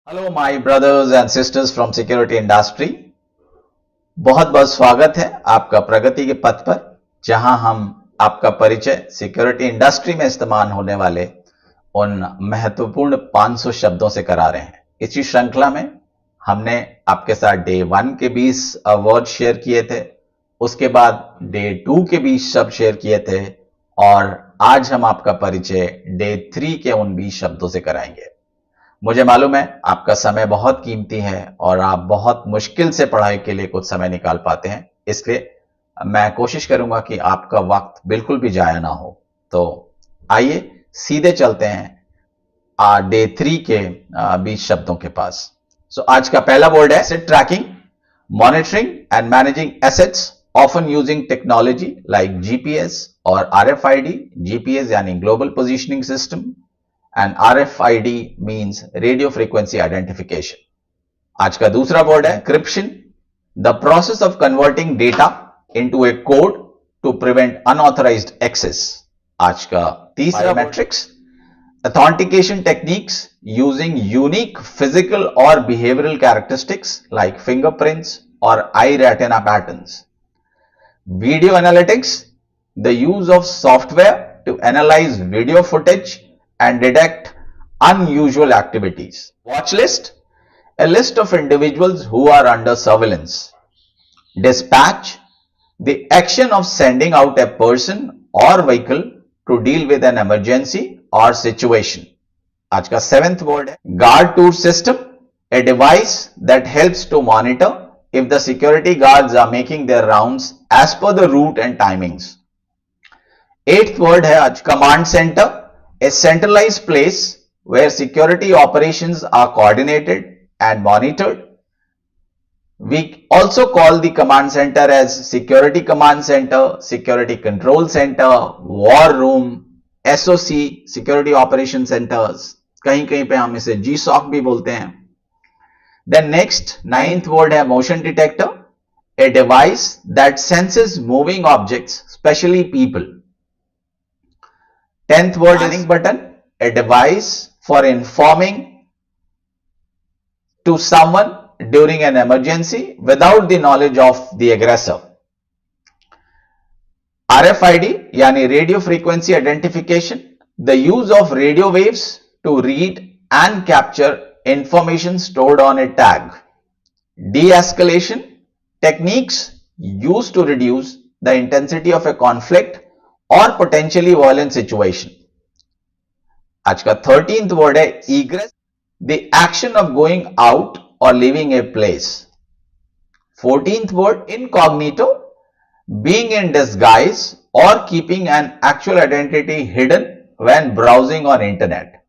Hello my brothers and sisters from security industry. बहुत बहुत स्वागत है आपका प्रगति के पथ पर, जहां हम आपका परिचय सिक्योरिटी इंडस्ट्री में इस्तेमाल होने वाले उन महत्वपूर्ण 500 शब्दों से करा रहे हैं। इसी श्रृंखला में हमने आपके साथ डे 1 के 20 वर्ड शेयर किए थे, उसके बाद डे 2 के 20 शब्द शेयर किए थे, और आज हम आपका परिचय डे 3 के उन 20 शब्दों से कराएंगे। मुझे मालूम है आपका समय बहुत कीमती है और आप बहुत मुश्किल से पढ़ाई के लिए कुछ समय निकाल पाते हैं, इसलिए मैं कोशिश करूंगा कि आपका वक्त बिल्कुल भी जाया ना हो। तो आइए सीधे चलते हैं डे 3 के 20 शब्दों के पास। आज का पहला वर्ड है asset tracking, monitoring and managing assets often using technology like GPS और आरएफआईडी। जीपीएस यानी global positioning system and RFID means radio frequency identification. आज का दूसरा वर्ड है encryption, the process of converting data into a code to prevent unauthorized access. आज का तीसरा biometrics, authentication techniques using unique physical or behavioral characteristics like fingerprints or eye retina patterns. Video analytics, the use of software to analyze video footage and detect unusual activities. Watch list, a list of individuals who are under surveillance. Dispatch, the action of sending out a person or vehicle to deal with an emergency or situation. आज का 7th word है guard tour system, a device that helps to monitor if the security guards are making their rounds as per the route and timings. 8th word है आज command center, a centralized place where security operations are coordinated and monitored. We also call the command center as security command center, security control center, war room, SOC, security operation centers. कहीं कहीं पे हम इसे GSOC भी बोलते हैं. Then next, 9th word है motion detector, a device that senses moving objects, especially people. 10th word panic button, a device for informing to someone during an emergency without the knowledge of the aggressor. RFID यानी radio frequency identification, the use of radio waves to read and capture information stored on a tag. De-escalation, techniques used to reduce the intensity of a conflict or potentially violent situation. आज का 13th word है egress, the action of going out or leaving a place. 14th word incognito, being in disguise or keeping an actual identity hidden when browsing on internet.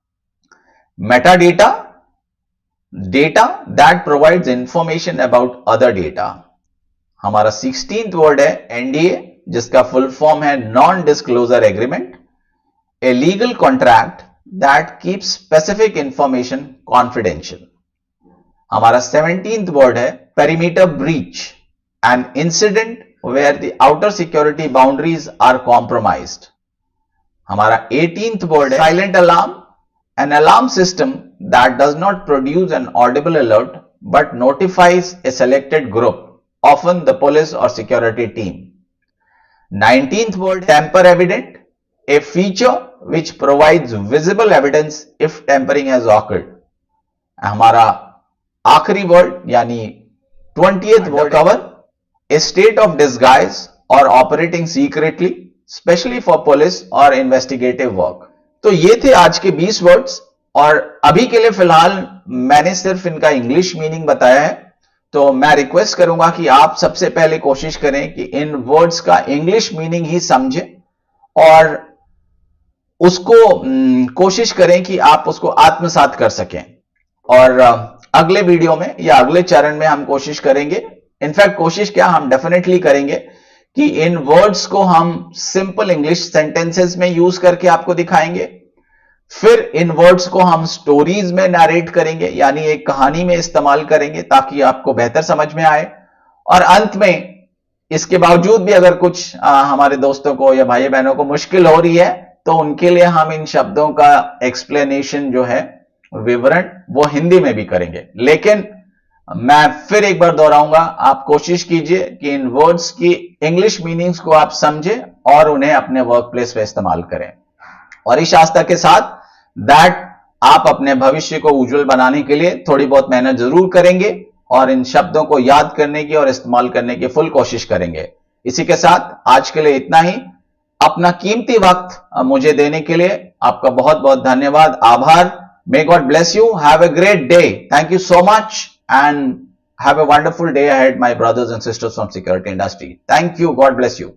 Metadata, data that provides information about other data. हमारा 16th word है NDA, जिसका full form है non disclosure agreement, a legal contract that keeps specific information confidential. हमारा 17th word है perimeter breach, an incident where the outer security boundaries are compromised. हमारा 18th word है silent alarm, an alarm system that does not produce an audible alert but notifies a selected group, often the police or security team. 19th word tamper evident, a feature which provides visible evidence if tampering has occurred. हमारा आखिरी word यानी 20th word cover, a state of disguise or operating secretly, especially for police or investigative work. तो ये थे आज के 20 words, और अभी के लिए फिलहाल मैंने सिर्फ इनका इंग्लिश मीनिंग बताया है, तो मैं रिक्वेस्ट करूंगा कि आप सबसे पहले कोशिश करें कि इन वर्ड्स का इंग्लिश मीनिंग ही समझें, और उसको कोशिश करें कि आप उसको आत्मसात कर सकें. और अगले वीडियो में या अगले चरण में हम कोशिश करेंगे, इनफैक्ट कोशिश क्या, हम डेफिनेटली करेंगे कि इन वर्ड्स को हम सिंपल इंग्लिश सेंटेंसेस में यूज करके आपको दिखाएंगे. फिर इन वर्ड्स को हम स्टोरीज में नरेट करेंगे, यानी एक कहानी में इस्तेमाल करेंगे ताकि आपको बेहतर समझ में आए. और अंत में इसके बावजूद भी अगर कुछ हमारे दोस्तों को या भाई बहनों को मुश्किल हो रही है, तो उनके लिए हम इन शब्दों का एक्सप्लेनेशन जो है विवरण वो हिंदी में भी करेंगे, लेकिन मैं फिर एक बार दोहराऊंगा, आप कोशिश कीजिए कि इन वर्ड्स की इंग्लिश मीनिंग्स को आप समझें और उन्हें अपने वर्क प्लेस पे इस्तेमाल करें। और इस आस्था के साथ दैट आप अपने भविष्य को उज्जवल बनाने के लिए थोड़ी बहुत मेहनत जरूर करेंगे और इन शब्दों को याद करने की और इस्तेमाल करने की फुल कोशिश करेंगे। इसी के साथ आज के लिए इतना ही। अपना कीमती वक्त मुझे देने के लिए आपका बहुत बहुत धन्यवाद, आभार। May God bless you, have a great day, thank you so much and have a wonderful day ahead, my brothers and sisters from security industry. Thank you, God bless you.